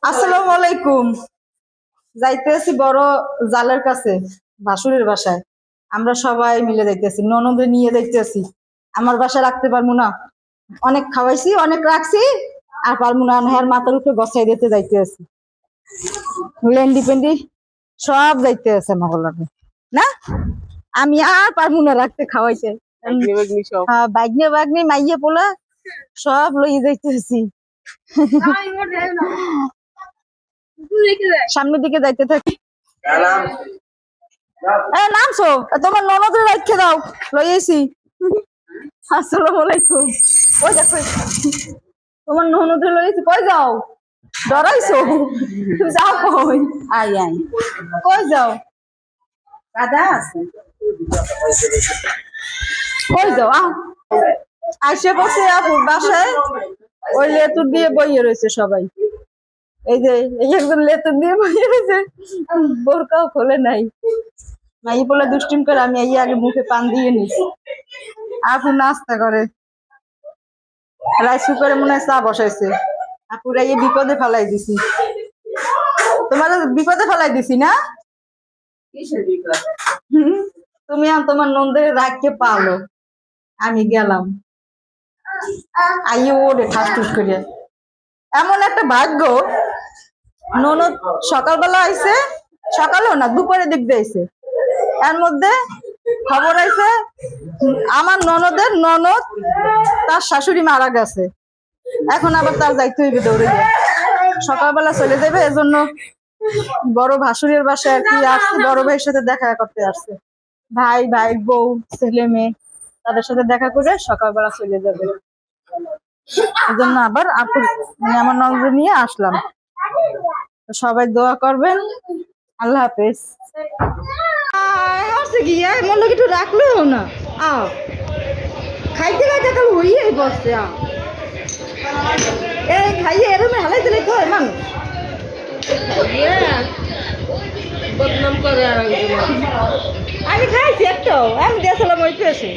আসসালামু আলাইকুম। যাইতেছি বড় জালের কাছে, ভাসুরের বাসায়। আমরা সবাই মিলে যাইতেছি, ননদে নিয়ে যাইতেছি। আমার বাসায় রাখতে পারবো না, অনেক খাওয়াইছি, অনেক রাখছি, আর পারবো না। হ্যাঁ, মাথার উপরে বসাই দিতে যাইতেছি। লেন্ডি পেন্ডি সব যাইতে আছে মহলাকে না, আমি আর পারবো না রাখতে, খাওয়াইছে। হ্যাঁ, বাগনে বাগনি মাইয়ে পোলা সব লইয়ে যাইতেছি। সামনের দিকে যাইতে থাকি। নামছো, তোমার ননদের রাখতে দাও, লইয়েছি। আসসালামু আলাইকুম। ওই দেখো, তোমার ননদের লইয়েছি। কই যাও, ডরাইছো? যাও কই, আই আই, কই যাও? দাদা আছে, কই যাও? আইসে বসে আপুর বাসায়, ওই লেতুর দিয়ে বইয়ে রয়েছে সবাই। এই যে এই একজন লেতুর দিয়ে বইয়ে রয়েছে, বোরকাও খোলে নাই। মাই বলে দুষ্টিম করে, আমি এই আগে মুখে পান দিয়ে নিছি। আপু নাস্তা করে, রাইস কুকারে মনে হয় চা বসাইছে। আপুরা এই বিপদে ফেলাই দিছি, তোমার বিপদে ফেলাই দিছি না? তুমি আর তোমার নন্দের রাখতে পারলো, আমি গেলাম। আইয়ে ওরে ঠাস টুস করিয়া, এমন একটা ভাগ্য, ননদ সকালবেলা আইছে, সকালেও না দুপুরের দিক দিয়ে আইছে। এর মধ্যে খবর আইছে আমার ননদের ননদ তার শাশুড়ি মারা গেছে। এখন আবার তার যাইতে হইবে দৌড়ে গিয়ে, সকালবেলা চলে যাবে। এজন্য বড় ভাসুরের বাসায় আর কি আসছে, বড় ভাইয়ের সাথে দেখা করতে আসছে। ভাই, ভাই বউ, ছেলে মেয়ে, তাদের সাথে দেখা করে সকালবেলা চলে যাবে। এজন্য আবার আপুর মানে আমার ননদ নিয়ে আসলাম। সবাই দোয়া করবেন। আল্লাহ হাফেজ। গিয়া মনে একটু রাখলো না, খাইতে খাইতে কাল হইয়ে বসছে। এই খাইয়ে এরম হালাই দিলে তো মানুষ বদনাম করে। আমি খাইছি একটাও, আমি দিয়েছিলাম ওই পেয়েছি,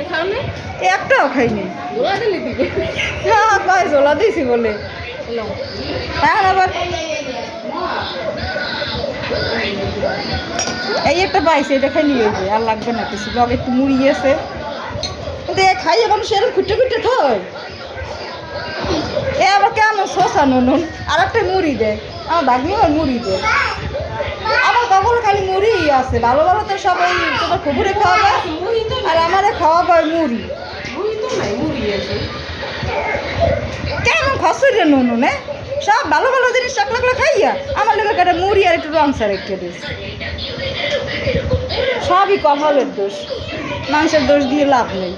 একটাও খাইনি। হ্যাঁ, কয় ঝোলা দিয়েছি বলে। হ্যাঁ, আবার এই একটা পাইছে, এটা খাই নিয়ে আর লাগবে না কিছু, লগে একটু মুড়ি আছে, কিন্তু খাইয়ে মানুষ এরকম খুঁটে খুঁটে থয়। এ আবার কেমন শশা নুন আর একটা মুড়ি দেয়, আমার ভাগ্নি আমার মুড়ি দেয়। আমার কখনো খালি মুড়ি আছে, ভালো ভালো তো সবাই তোমার খুবুরে খাওয়াবে, আর আমারে খাওয়াবে মুড়ি। কেমন খসরে নুন, সব ভালো ভালো জিনিস চাকলা খাইয়া আমার লোকের কাটা মুড়ি আর একটু রং সার রেখে দিস। সবই কপালের দোষ, মানুষের দোষ দিয়ে লাভ নেই।